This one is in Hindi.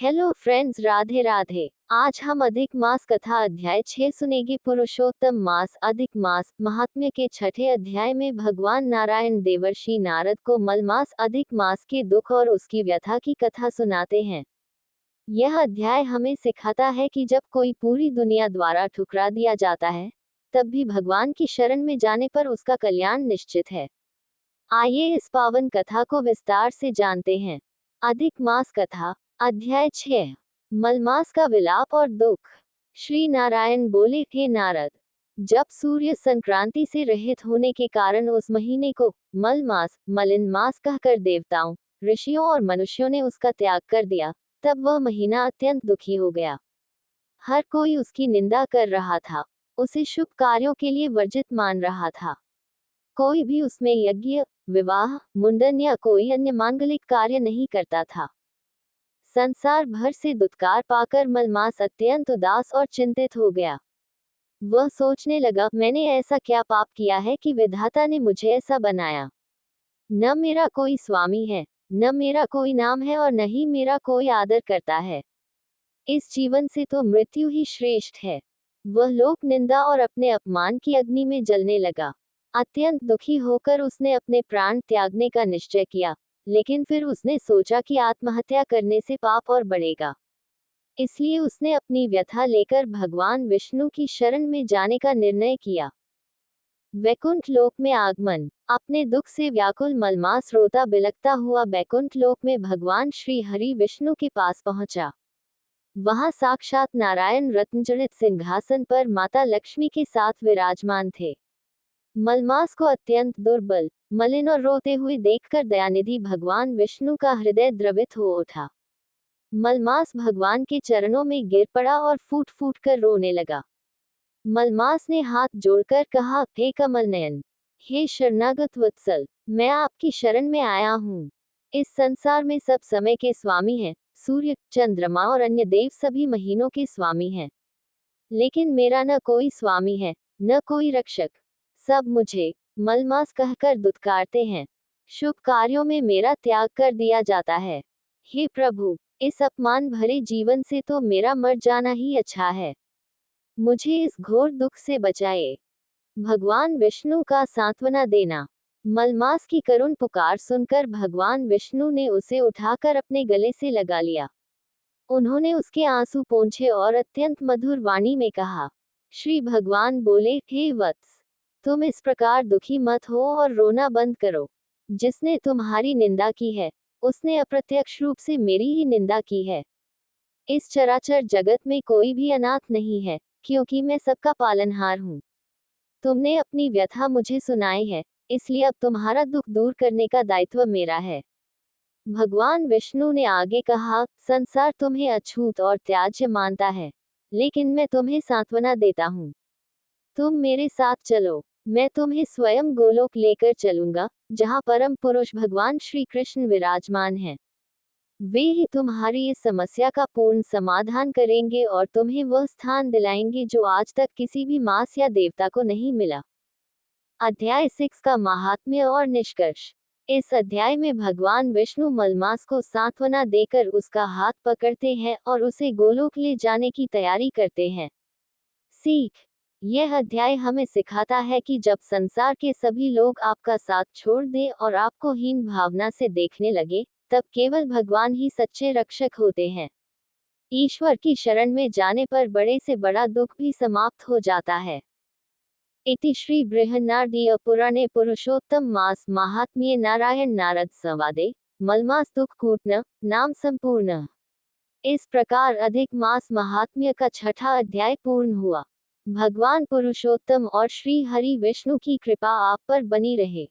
Hello friends, Radhe Radhe. आज हम अधिक मास कथा अध्याय 6 सुनेंगे। पुरुषोत्तम मास अधिक मास महात्म्य के छठे अध्याय में भगवान नारायण देवर्षि नारद को मलमास अधिक मास के दुख और उसकी व्यथा की कथा सुनाते हैं। यह अध्याय हमें सिखाता है कि जब कोई पूरी दुनिया द्वारा ठुकरा दिया जाता है, तब भी भगवान की शरण में जाने पर उसका कल्याण निश्चित है। आइए इस पावन कथा को विस्तार से जानते हैं। अधिक मास कथा अध्याय 6 मलमास का विलाप और दुख। श्री नारायण बोले, हे नारद, जब सूर्य संक्रांति से रहित होने के कारण उस महीने को मलमास मलिन मास कहकर देवताओं, ऋषियों और मनुष्यों ने उसका त्याग कर दिया, तब वह महीना अत्यंत दुखी हो गया। हर कोई उसकी निंदा कर रहा था, उसे शुभ कार्यों के लिए वर्जित मान रहा था। कोई भी उसमें यज्ञ, विवाह, मुंडन या कोई अन्य मांगलिक कार्य नहीं करता था। संसार भर से दुत्कार पाकर मलमास अत्यंत उदास और चिंतित हो गया। वह सोचने लगा, मैंने ऐसा क्या पाप किया है कि विधाता ने मुझे ऐसा बनाया। न मेरा कोई स्वामी है, न मेरा कोई नाम है और न ही मेरा कोई आदर करता है। इस जीवन से तो मृत्यु ही श्रेष्ठ है। वह लोक निंदा और अपने अपमान की अग्नि में जलने लगा। अत्यंत दुखी होकर उसने अपने प्राण त्यागने का निश्चय किया, लेकिन फिर उसने सोचा कि आत्महत्या करने से पाप और बढ़ेगा। इसलिए उसने अपनी व्यथा लेकर भगवान विष्णु की शरण में जाने का निर्णय किया। वैकुंठ लोक में आगमन। अपने दुख से व्याकुल मलमास रोता बिलखता हुआ वैकुंठ लोक में भगवान श्री हरि विष्णु के पास पहुंचा। वहां साक्षात नारायण रत्नजड़ित सिंहासन पर माता लक्ष्मी के साथ विराजमान थे। मलमास को अत्यंत दुर्बल, मलिन और रोते हुए देखकर दयानिधि भगवान विष्णु का हृदय द्रवित हो उठा। मलमास भगवान के चरणों में गिर पड़ा और फूट फूट कर रोने लगा। मलमास ने हाथ जोड़कर कहा, हे कमल नयन, हे शरणागत वत्सल, मैं आपकी शरण में आया हूँ। इस संसार में सब समय के स्वामी हैं, सूर्य, चंद्रमा और अन्य देव सभी महीनों के स्वामी हैं। लेकिन मेरा न कोई स्वामी है, न कोई रक्षक। सब मुझे मलमास कहकर दुत्कारते हैं। शुभ कार्यों में मेरा त्याग कर दिया जाता है। हे प्रभु, इस अपमान भरे जीवन से तो मेरा मर जाना ही अच्छा है। मुझे इस घोर दुख से बचाए। भगवान विष्णु का सांत्वना देना। मलमास की करुण पुकार सुनकर भगवान विष्णु ने उसे उठाकर अपने गले से लगा लिया। उन्होंने उसके आंसू पोंछे और अत्यंत मधुर वाणी में कहा। श्री भगवान बोले, हे वत्स, तुम इस प्रकार दुखी मत हो और रोना बंद करो। जिसने तुम्हारी निंदा की है, उसने अप्रत्यक्ष रूप से मेरी ही निंदा की है। इस चराचर जगत में कोई भी अनाथ नहीं है, क्योंकि मैं सबका पालनहार हूँ। तुमने अपनी व्यथा मुझे सुनाई है, इसलिए अब तुम्हारा दुख दूर करने का दायित्व मेरा है। भगवान विष्णु ने आगे कहा, संसार तुम्हें अछूत और त्याज्य मानता है, लेकिन मैं तुम्हें सांत्वना देता हूँ। तुम मेरे साथ चलो, मैं तुम्हें स्वयं गोलोक लेकर चलूंगा, जहाँ परम पुरुष भगवान श्री कृष्ण विराजमान हैं। वे ही तुम्हारी इस समस्या का पूर्ण समाधान करेंगे और तुम्हें वह स्थान दिलाएंगे जो आज तक किसी भी मास या देवता को नहीं मिला। अध्याय 6 का महात्म्य और निष्कर्ष। इस अध्याय में भगवान विष्णु मलमास को सांत्वना देकर उसका हाथ पकड़ते हैं और उसे गोलोक ले जाने की तैयारी करते हैं। सीख। यह अध्याय हमें सिखाता है कि जब संसार के सभी लोग आपका साथ छोड़ दें और आपको हीन भावना से देखने लगे, तब केवल भगवान ही सच्चे रक्षक होते हैं। ईश्वर की शरण में जाने पर बड़े से बड़ा दुख भी समाप्त हो जाता है। इति श्री बृहन्नारदीय पुराणे पुरुषोत्तम मास महात्म्ये नारायण नारद संवादे मलमास दुख कूटन नाम संपूर्ण। इस प्रकार अधिक मास महात्म्य का छठा अध्याय पूर्ण हुआ। भगवान पुरुषोत्तम और श्री हरि विष्णु की कृपा आप पर बनी रहे।